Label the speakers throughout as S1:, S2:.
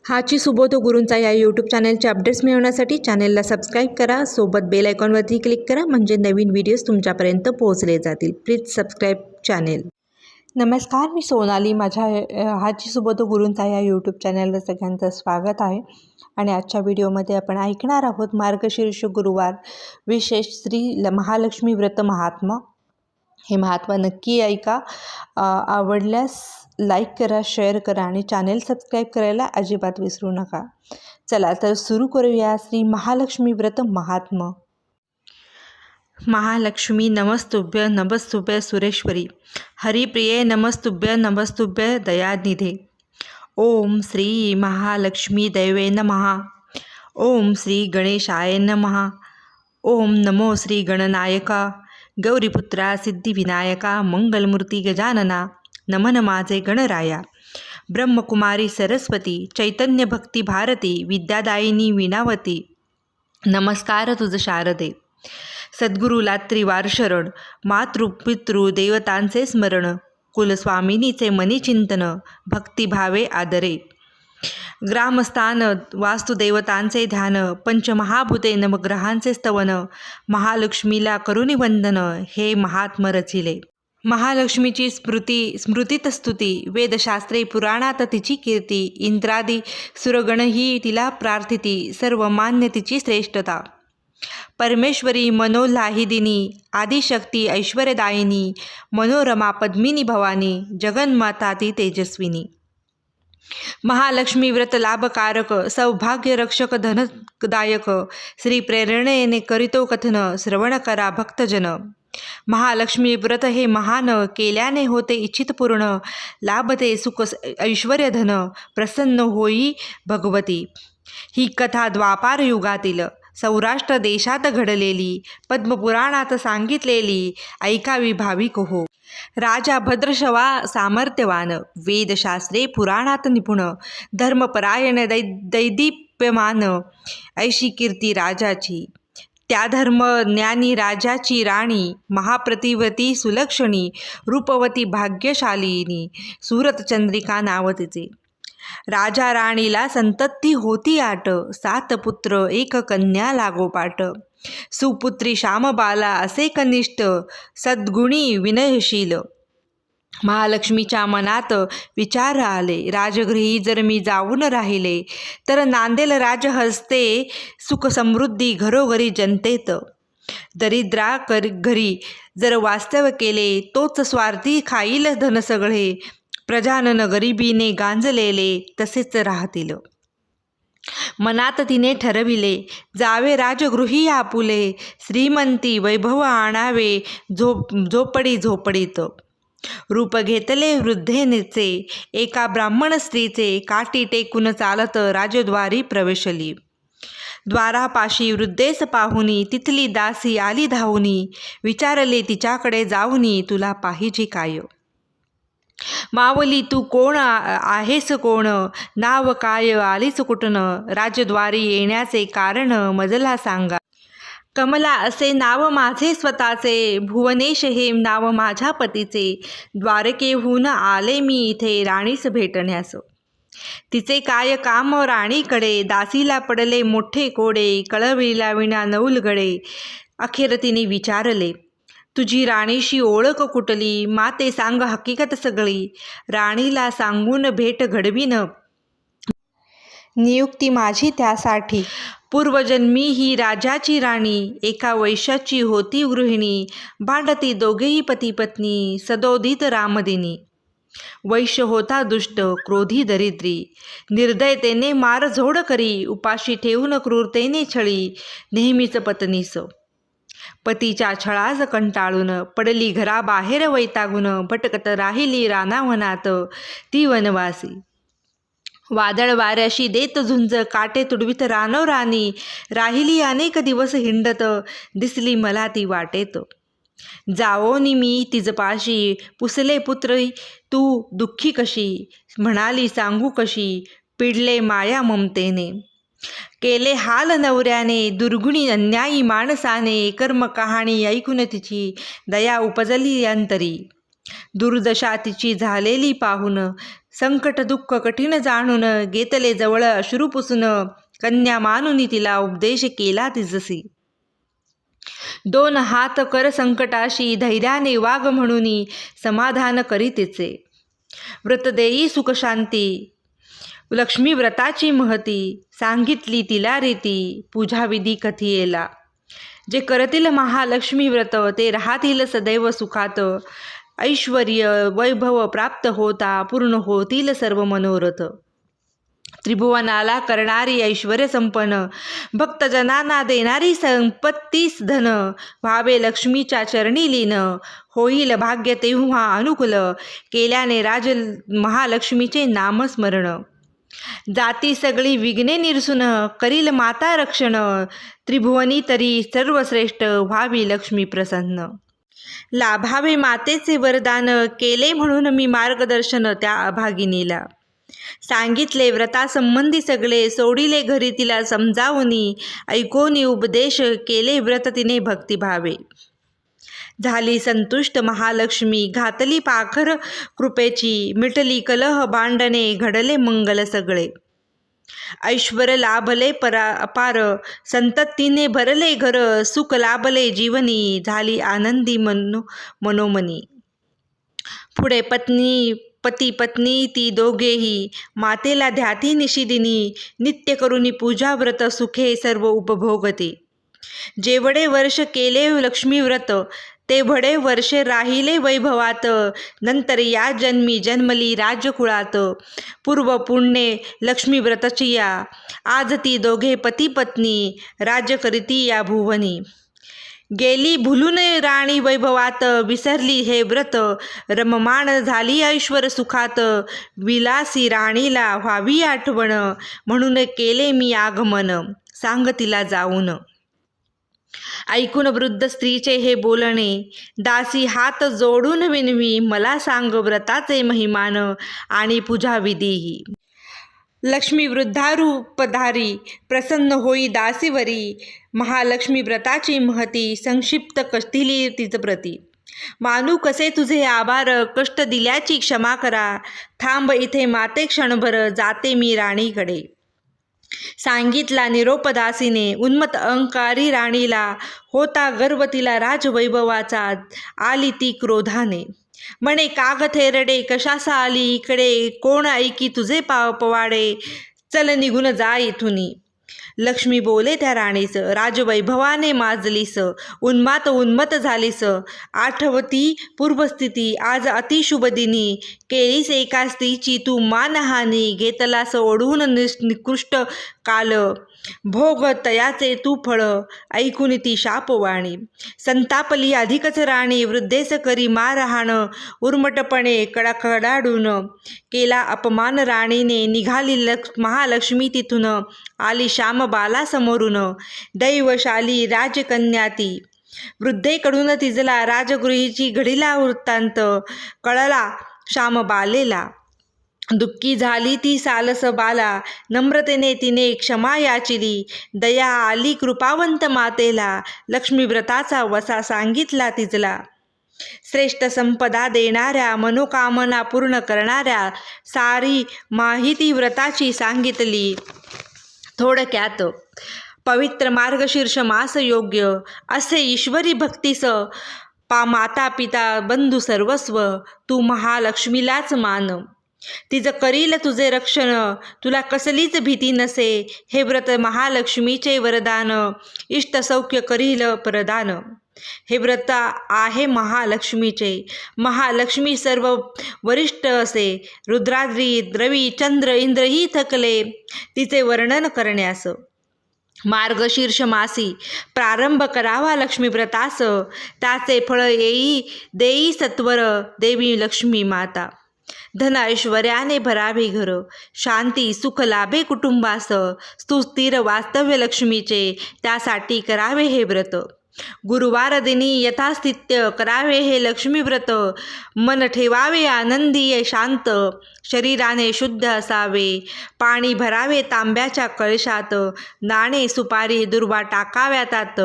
S1: हाची सुबोधो गुरूंचा या YouTube चॅनलचे updates मिळवण्यासाठी चॅनलला सबस्क्राईब करा. सोबत बेल आयकॉनवरती क्लिक करा म्हणजे नवीन व्हिडिओज तुमच्यापर्यंत पोहोचले जातील. Please subscribe channel. नमस्कार, मी सोनाली. माझ्या हाची सुबोधो गुरूंचा या यूट्यूब चॅनलवर सगळ्यांचं स्वागत आहे. आणि आजच्या व्हिडिओमध्ये आपण ऐकणार आहोत मार्गशीर्ष गुरुवार विशेष श्री महालक्ष्मी व्रत महात्मा. हे महात्मा नक्की ऐका. आवडल्यास लाईक करा, शेअर करा आणि चॅनेल सबस्क्राईब करायला अजिबात विसरू नका. चला तर सुरू करूया. श्री महालक्ष्मी व्रत महात्मा. महालक्ष्मी नमस्तुभ्य नमस्तुभ्य सुरेश्वरी, हरिप्रिये नमस्तुभ्य नमस्तुभ्य दयानिधे. ओम श्री महालक्ष्मी दैवे नमः. ओम श्री गणेशाय नमः. ओम नमो श्री गणनायका, गौरीपुत्रा सिद्धिविनायका, मंगलमूर्ती गजानना, नमन माझे गणराया. ब्रह्मकुमारी सरस्वती, चैतन्य भक्ती भारती, विद्यादायिनी विनावती, नमस्कार तुझ शारदे. सद्गुरूला त्रिवार शरण, मातृपितृ देवतांचे स्मरण, कुलस्वामिनीचे मनी चिंतन, भक्तिभावे आदरे. ग्रामस्थान वास्तुदेवतांचे ध्यान, पंचमहाभूते नवग्रहांचे स्तवन, महालक्ष्मीला करुणी वंदन, हे महात्म रचिले. महालक्ष्मीची स्मृतीत स्तुती, वेदशास्त्रे पुराणात तिची कीर्ती, इंद्रादी सुरगणही तिला प्रार्थिती, सर्व मान्य तिची श्रेष्ठता. परमेश्वरी मनोल्लाहिदिनी, आदिशक्ती ऐश्वर्यदायिनी, मनोरमा पद्मिनी भवानी, जगन्माता ती तेजस्विनी. महालक्ष्मी व्रत लाभकारक, सौभाग्य रक्षक, धनदायक, श्री प्रेरणेने करीतो कथन, श्रवण करा भक्तजन. महालक्ष्मी व्रत हे महान, केल्याने होते इच्छित पूर्ण, लाभते सुख ऐश्वर्य धन, प्रसन्न होई भगवती. ही कथा द्वापार युगातील सौराष्ट्र देशात घडलेली, पद्मपुराणात सांगितलेली, ऐकावी भाविक हो. राजा भद्रशवा सामर्थ्यवान, वेदशास्त्रे पुराणात निपुण, धर्मपरायण दैदीप्यमान, ऐशी कीर्ती राजाची. त्या धर्मज्ञानी राजाची राणी, महाप्रतिवती सुलक्षणी, रूपवती भाग्यशालिनी, सूरतचंद्रिका नाव तिचे. राजा राणीला संतती होती 8, 7 पुत्र 1 कन्या लागोपाठ. सुपुत्री श्यामबाला असे कनिष्ठ, सद्गुणी विनयशील. महालक्ष्मीच्या मनात विचार आले, राजगृही जर मी जाऊन राहिले, तर नांदेल राजहस्ते सुख समृद्धी घरोघरी जनतेत. दरिद्रा घरी जर वास्तव केले, तोच स्वार्थी खाईल धन सगळे, प्रजानन गरिबीने गांजलेले तसेच राहतील. मनात तिने ठरविले, जावे राजगृही आपुले, श्रीमंती वैभव आणावे झोपडीत. रूप घेतले वृद्धेनेचे, एका ब्राह्मण स्त्रीचे, काठी टेकून चालत राजद्वारी प्रवेशली. द्वारापाशी वृद्धेस पाहुनी, तिथली दासी आली धावूनी, विचारले तिच्याकडे जाऊनी, तुला पाहिजे काय? मावली तू कोण आहेस कोण, नाव काय, आलीच कुठन, राजद्वारी येण्याचे कारण मजला सांगा. कमला असे नाव माझे स्वतःचे, भुवनेश हे नाव माझ्या पतीचे, द्वारकेहून आले मी इथे राणीस भेटण्यास. तिचे काय काम राणीकडे, दासीला पडले मोठे कोडे, कळविला विना नौलगडे. अखेर तिने विचारले, तुझी राणीशी ओळख कुठली, माते सांग हकीकत सगळी. राणीला सांगून भेट घडवीन, नियुक्ती माझी त्यासाठी. पूर्वजन्मी ही राजाची राणी, एका वैश्याची होती गृहिणी, भांडती दोघेही पती पत्नी, सदोदित रामदिनी. वैश्य होता दुष्ट, क्रोधी दरिद्री, निर्दयतेने मारझोड करी, उपाशी ठेवून क्रूरतेने छळी, नेहमीच पत्नीस. पतीच्या छळास कंटाळून पडली घराबाहेर वैतागून, भटकत राहिली रानावनात ती वनवासी. वादळ वाऱ्याशी देत झुंज, काटे तुडवीत रानोराणी, राहिली अनेक दिवस हिंडत, दिसली मला ती वाटेत. जावोनी मी तिजपाशी, पुसले पुत्र तू दुःखी कशी, म्हणाली सांगू कशी, पिडले माया ममतेने. केले हाल नवऱ्याने, दुर्गुणी अन्यायी माणसाने, कर्म कहाणी ऐकून तिची दया उपजली अंतरी. दुर्दशा तिची झालेली पाहून संकट दुःख कठीण जाणून घेतले जवळ अश्रू पुसून कन्या मानुनी तिला उपदेश केला तिजसी. 2 हात कर संकटाशी धैर्याने वाग म्हणून समाधान करी तिचे. व्रत देई सुख शांती लक्ष्मी व्रताची महती सांगितली तिला रीती पूजा विधी कथियेला. जे करतील महालक्ष्मी व्रत ते राहतील सदैव सुखात. ऐश्वर्य वैभव प्राप्त होता पूर्ण होतील सर्व मनोरथ. त्रिभुवनाला करणारी ऐश्वर्य संपन्न भक्तजनांना देणारी संपत्तीस धन व्हावे लक्ष्मीच्या चरणी लीन. होईल भाग्य तेव्हा अनुकूल केल्याने राज महालक्ष्मीचे नामस्मरण. जाती सगळी विघ्ने निरसून करील माता रक्षण. त्रिभुवनी तरी सर्वश्रेष्ठ व्हावी लक्ष्मी प्रसन्न. लाभावे मातेचे वरदान केले म्हणून मी मार्गदर्शन त्या अभागिनीला. सांगितले व्रतासंबंधी सगळे सोडिले घरी तिला समजावूनी. ऐकोनी उपदेश केले व्रत तिने भक्तिभावे. झाली संतुष्ट महालक्ष्मी घातली पाखर कृपेची. मिटली कलह भांडणे घडले मंगल सगळे. ऐश्वर लाभले अपार संततीने भरले घर. सुख लाभले जीवनी झाली आनंदी मनोमनी. पुढे पती पत्नी ती दोघेही मातेला ध्याती निशिदिनी. नित्य करुनी पूजा व्रत सुखे सर्व उपभोगते. जेवढे वर्ष केले लक्ष्मी व्रत तेवढे वर्षे राहिले वैभवात. नंतर या जन्मी जन्मली राजकुळात. पूर्व पुण्ये लक्ष्मी व्रतची या. आज ती दोघे पती पत्नी राज्य करीती या भुवनी. गेली भुलून राणी वैभवात विसरली हे व्रत. रममाण झाली ऐश्वर सुखात विलासी राणीला व्हावी आठवण. म्हणून केले मी आगमन सांग तिला जाऊन. ऐकून वृद्ध स्त्रीचे हे बोलणे दासी हात जोडून विनवी. मला सांग व्रताचे महिमान आणि पूजा विधीही. लक्ष्मी वृद्धारूपधारी प्रसन्न होई दासीवरी. महालक्ष्मी व्रताची महती संक्षिप्त कथिली तिच प्रती. मानू कसे तुझे आभार कष्ट दिल्याची क्षमा करा. थांब इथे माते क्षणभर जाते मी राणीकडे. सांगितला निरोप दासीने उन्मत अहंकारी राणीला. होता गर्व तिला राजवैभवाचा आली ती क्रोधाने. म्हणे काग थेरडे कशासा आली इकडे. कोण ऐकी तुझे पवाडे चल निघून जा इथुनी. लक्ष्मी बोले त्या राणीस राजवैभवाने माजलीस. उन्मत झालीस. आठवती पूर्वस्थिती आज अतिशुभ दिनी. केलीस एका स्त्रीची तू मानहानी. घेतलास ओढून निकृष्ट काल. भोग तयाचे तू फळ ऐकून ती शापवाणी. संतापली अधिकच राणी वृद्धेस करी मारहाण. उर्मटपणे कडाडून केला अपमान राणीने. निघाली महालक्ष्मी तिथून आली श्यामबाला समोरून. दैवशाली राजकन्या ती वृद्धेकडून तिजला राजगृहीची घडीला वृत्तांत कळला श्यामबालेला. दुःखी झाली ती सालस बाला. नम्रतेने तिने क्षमा याचिली. दया आली कृपावंत मातेला. लक्ष्मी व्रताचा वसा सांगितला तिजला. श्रेष्ठ संपदा देणाऱ्या मनोकामना पूर्ण करणाऱ्या सारी माहिती व्रताची सांगितली थोडक्यात. पवित्र मार्गशीर्ष मास योग्य असे ईश्वरी भक्तीस माता पिता बंधू सर्वस्व. तू महालक्ष्मीलाच मान. तिचं करील तुझे रक्षण तुला कसलीच भीती नसे. हे व्रत महालक्ष्मीचे वरदान इष्ट सौख्य करील प्रदान. हे व्रत आहे महालक्ष्मीचे. महालक्ष्मी सर्व वरिष्ठ असे. रुद्राद्री रवी चंद्र इंद्रही थकले तिचे वर्णन करण्यास. मार्गशीर्ष मासी प्रारंभ करावा लक्ष्मी व्रतास. त्याचे फळ देई सत्वर देवी लक्ष्मी माता. धन ऐश्वर्याने भरावे घर. शांती सुख लाभे कुटुंबास. सुस्थिर वास्तव्य लक्ष्मीचे त्यासाठी करावे हे व्रत. गुरुवार दिनी यथास्थित्य करावे हे लक्ष्मी व्रत. मन ठेवावे आनंदी शांत. शरीराने शुद्ध असावे. पाणी भरावे तांब्याच्या कळशात. नाणे सुपारी दुर्वा टाकाव्या तात.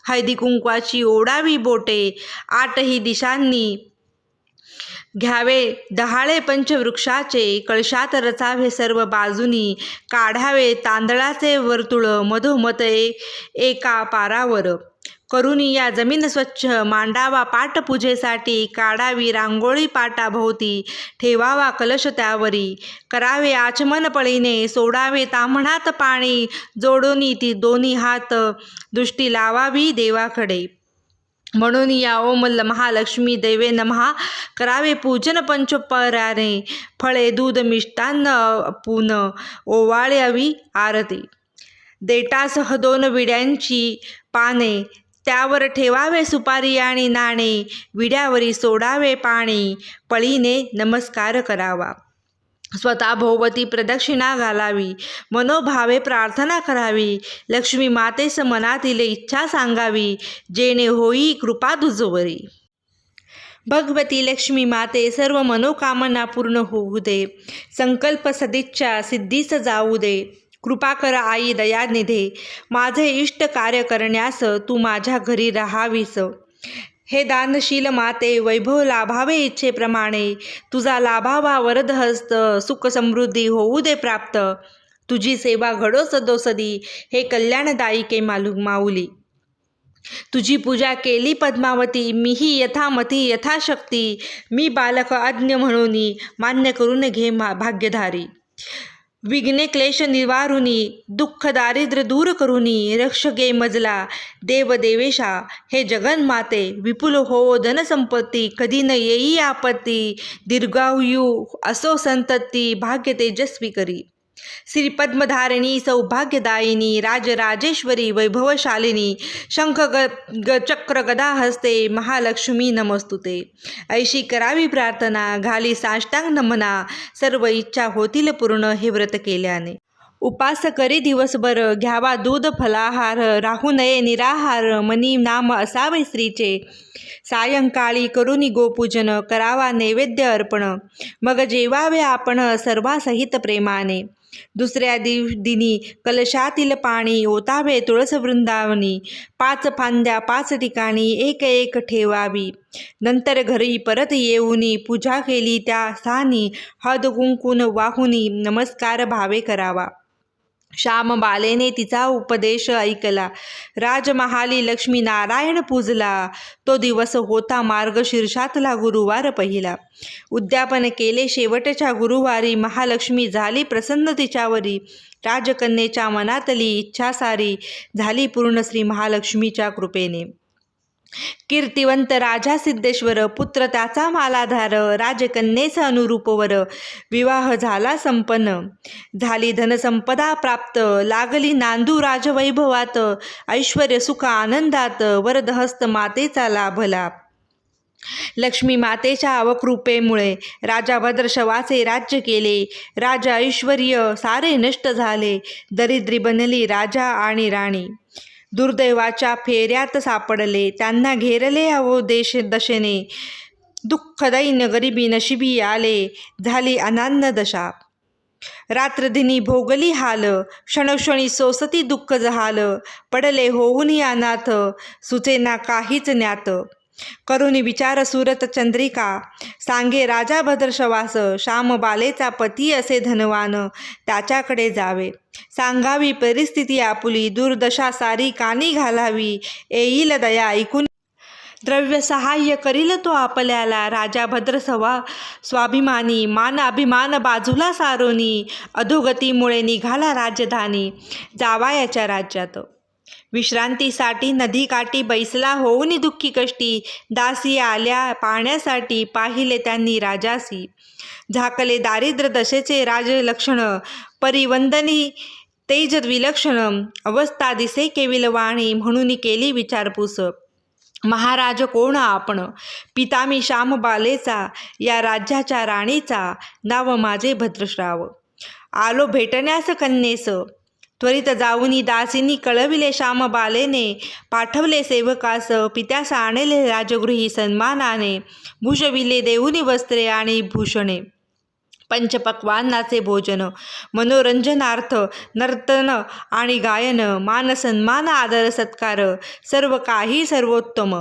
S1: हळदी कुंकवाची ओढावी बोटे. आठही दिशांनी घ्यावे डहाळे पंचवृक्षाचे, कळशात रचावे सर्व बाजूनी, काढावे तांदळाचे वर्तुळ मधोमध एका पारावर, करुनी या जमीन स्वच्छ, मांडावा पाट पूजेसाठी, काढावी रांगोळी पाटाभोवती, ठेवावा कलश त्यावरी, करावे आचमन पळीने, सोडावे ताम्हणात पाणी, जोडोनी ती दोन्ही हात, दृष्टी लावावी देवाकडे. म्हणून या ओम महालक्ष्मी देवे नमः, करावे पूजन पंचोपचाराने, फळे दूध मिष्टान्न पून, ओवाळावी आरती. देटासह 2 विड्यांची पाने, त्यावर ठेवावे सुपारी आणि नाणे, विड्यावरी सोडावे पाणी, पळीने नमस्कार करावा. स्वतः भोवती प्रदक्षिणा घालावी, मनोभावे प्रार्थना करावी, लक्ष्मी मातेस मनातील इच्छा सांगावी, जेणे होई कृपा तुझवरी. भगवती लक्ष्मी माते सर्व मनोकामना पूर्ण होऊ दे, संकल्प सदिच्छा सिद्धीस जाऊ दे. कृपा कर आई दयानिधे, माझे इष्ट कार्य करण्यास तू माझ्या घरी राहावीस. हे दानशील माते, वैभव लाभावे इच्छेप्रमाणे, तुझा लाभावा वरदहस्त, सुख समृद्धी होऊ दे प्राप्त. तुझी सेवा घडो सदोसदी, हे कल्याणदायिके माऊली. तुझी पूजा केली पद्मावती, मीही यथामती यथाशक्ती, मी बालक आज्ञ म्हणून मान्य करून घे भाग्यधारी. विघ्ने क्लेश निवारुनी, दुःख दारिद्र्य दूर करुनी, रक्ष गे मजला देव देवेशा. हे जगन्माते, विपुल हो धनसंपत्ती, कधी न येई आपत्ती, दीर्घायु असो संतती, भाग्य तेजस्वी करी. श्री पद्मधारिणी सौभाग्यदायिनी, राजराजेश्वरी वैभवशालिनी, शंख चक्र गदा हस्ते, महालक्ष्मी नमस्तुते. ऐशी करावी प्रार्थना, घाली साष्टांग नमना, सर्व इच्छा होतील पूर्ण हे व्रत केल्याने. उपास करी दिवसभर, घ्यावा दूध फलाहार, राहू नये निराहार, मनी नाम असावे श्रीचे. सायंकाळी करुनी गोपूजन, करावा नैवेद्य अर्पण, मग जेवावे आपण सर्वासहित प्रेमाने. दुसऱ्या दिनी कलशातील पाणी, ओतावे तुळस वृंदावनी, 5 फांद्या 5 ठिकाणी एक एक ठेवावी. नंतर घरी परत येऊनी पूजा केली त्या स्थानी, हळद कुंकून वाहुनी नमस्कार भावे करावा. श्यामबालेने तिचा उपदेश ऐकला, राजमहाली लक्ष्मी नारायण पूजला. तो दिवस होता मार्गशीर्षातला गुरुवार पहिला. उद्यापन केले शेवटच्या गुरुवारी, महालक्ष्मी झाली प्रसन्न तिच्यावरी. राजकन्येच्या मनातली इच्छा सारी, झाली पूर्ण श्री महालक्ष्मीच्या कृपेने. कीर्तिवंत राजा सिद्धेश्वर, पुत्र त्याचा मालाधार, राजकन्येस अनुरूपवर, विवाह झाला संपन्न. झाली धनसंपदा प्राप्त, लागली नांदू राजवैभवात, ऐश्वर्य सुख आनंदात, वरदहस्त मातेचा लाभला. लक्ष्मी मातेच्या अवकृपेमुळे राजा भद्रशवाचे राज्य केले. राजा ऐश्वर्य सारे नष्ट झाले, दरिद्री बनली राजा आणि राणी. दुर्दैवाच्या फेऱ्यात सापडले, त्यांना घेरले देश दशेने. दुःखदैन्य गरिबी नशिबी आले, झाली अनान्न दशा. रात्रदिनी भोगली हाल, क्षणोक्षणी सोसती दुःख जहाल. पडले होऊन अनाथ, सुचेना काहीच ज्ञात. करुणी विचार सुरत चंद्रिका, सांगे राजा भद्रशवास. श्यामबालेचा पती असे धनवान, त्याच्याकडे जावे. सांगावी परिस्थिती आपुली, दुर्दशा सारी कानी घालावी. येईल दया ऐकून, द्रव्य सहाय्य करील तो आपल्याला. राजा भद्रसवा स्वाभिमानी, मान अभिमान बाजूला सारोनी. अधोगतीमुळे निघाला राजधानी, जावायाच्या राज्यात. विश्रांतीसाठी नदीकाठी बैसला होऊन दुःखी कष्टी. दासी आल्या पाण्यासाठी, पाहिले त्यांनी राजासी. झाकले दारिद्र्य दशेचे राजलक्षण, परिवंदनी तेज विलक्षण. अवस्था दिसे केविलवाणी, म्हणून केली विचारपूस. महाराज कोण आपण? पिता मी श्यामबालेचा, या राज्याच्या राणीचा. नाव माझे भद्रश्राव. आलो भेटण्यास कन्येस, त्वरित जाऊनी दासीनी कळविले श्यामबालेने. पाठवले सेवकास, पित्यास आणले राजगृही सन्मानाने. भूषविले देऊनी वस्त्रे आणि भूषणे, पंचपक्वान्नाचे भोजन. मनोरंजनार्थ नर्तन आणि गायन, मान सन्मान आदर सत्कार, सर्व काही सर्वोत्तम.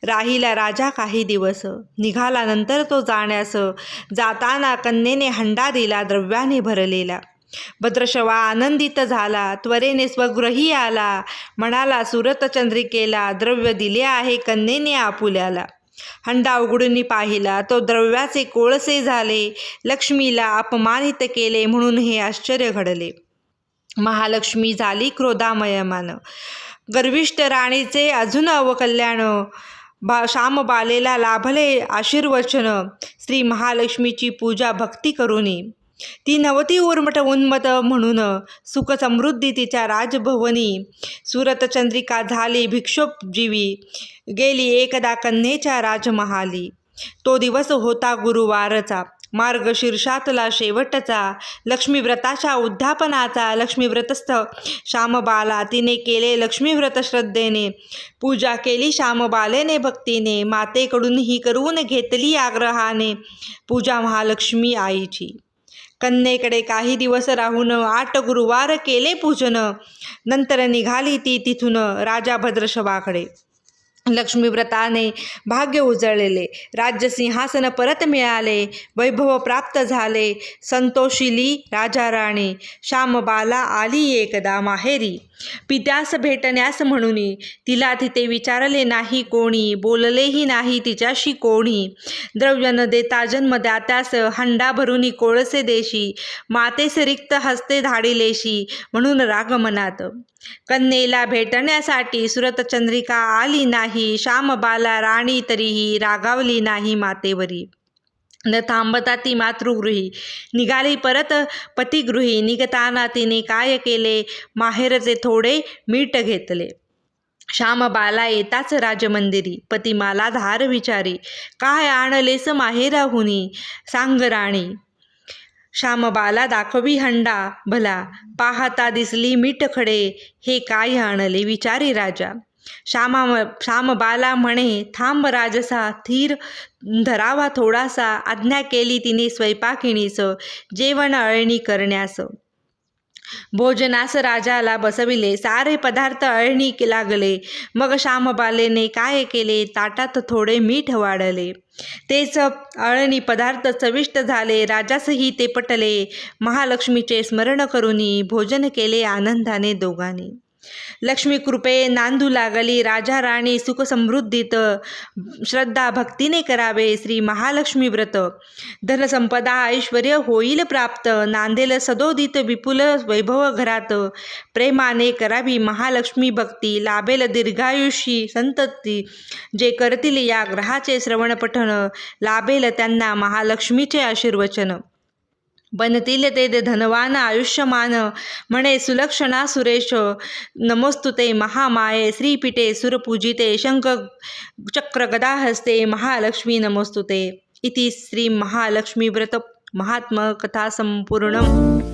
S1: राहिला राजा काही दिवस, निघाला नंतर तो जाण्यास. जाताना कन्येने हंडा दिला द्रव्याने भरलेला. भद्रश्रवा आनंदित झाला, त्वरेने स्वगृही आला. म्हणाला सुरतचंद्रिकेला, द्रव्य दिले आहे कन्येने आपुल्याला. हंडा उघडून पाहिला, तो द्रव्याचे कोळसे झाले. लक्ष्मीला अपमानित केले म्हणून हे आश्चर्य घडले. महालक्ष्मी झाली क्रोधामयमान, गर्विष्ठ राणीचे अजून अवकल्याण. श्यामबालेला लाभले आशीर्वचन, श्री महालक्ष्मीची पूजा भक्ती करुनी. ती नवती उन्मत म्हणून, सुख समृद्धी तिच्या राजभवनी. सुरतचंद्रिका झाली भिक्षोपजीवी, गेली एकदा कन्येच्या राजमहाली. तो दिवस होता गुरुवारचा, मार्गशीर्षातला शेवटचा. लक्ष्मीव्रताच्या उद्यापनाचा. लक्ष्मीव्रतस्थ श्यामबाला, तिने केले लक्ष्मीव्रत श्रद्धेने. पूजा केली श्यामबालेने भक्तीने, मातेकडून ही करून घेतली आग्रहाने पूजा महालक्ष्मी आईची. कन्येकडे काही दिवस राहून 8 गुरुवार केले पूजन. नंतर निघाली ती तिथून राजा भद्रश्रवाकडे. लक्ष्मीव्रताने भाग्य उजळलेले, राज्यसिंहासन परत मिळाले, वैभव प्राप्त झाले. संतोषिली राजा राणी, श्यामबाला आली एकदा माहेरी. पित्यास भेटण्यास म्हणून तिला तिथे विचारले नाही कोणी, बोललेही नाही तिच्याशी कोणी. द्रव्य न देता जन्मदात्यास हंडा भरून कोळसे देशी, मातेस रिक्त हस्ते धाडिलेशी म्हणून राग मनात. कन्येला भेटण्यासाठी सुरतचंद्रिका आली नाही, श्यामबाला राणी तरीही रागावली नाही मातेवरी. न थांबता ती मातृगृही निघाली परत पतिगृही. निघताना तिने काय केले, माहेरचे थोडे मीठ घेतले. श्यामबाला येताच राजमंदिरी, पतिमाला धार विचारी, काय आणलेस माहेराहुनी, सांग राणी. श्यामबाला दाखवी हंडा भला, पाहता दिसली मीठ खडे, हे काय आणले विचारी राजा. श्यामबाला म्हणे, थांब राजसा, थीर धरावा थोडासा. आज्ञा केली तिने स्वयंपाकिणीस, जेवण अळणी करण्यास. भोजनास राजाला बसविले, सारे पदार्थ अळणी लागले. मग श्यामबालेने काय केले, ताटात थोडे मीठ वाढले. तेच अळणी पदार्थ चविष्ट झाले, राजासही ते पटले. महालक्ष्मीचे स्मरण करूनी भोजन केले आनंदाने दोघांनी. लक्ष्मी कृपे नांदू लागली राजा राणी सुख समृद्धीत. श्रद्धा भक्तीने करावे श्री महालक्ष्मी व्रत. धनसंपदा ऐश्वर्य होईल प्राप्त, नांदेल सदोदित विपुल वैभव घरात. प्रेमाने करावी महालक्ष्मी भक्ती, लाभेल दीर्घायुषी संतती. जे करतील या ग्रहाचे श्रवण पठण, लाभेल त्यांना महालक्ष्मीचे आशीर्वचन. बनतील ते धनवान आयुष्यमान, म्हणे सुलक्षणा सुरेश. नमोस्तुते महामाये, श्रीपीठे सुरपूजिते, शंख चक्र गदा हस्ते, महालक्ष्मी नमोस्तुते. इति श्री महालक्ष्मी व्रत महात्म कथा संपूर्णम्.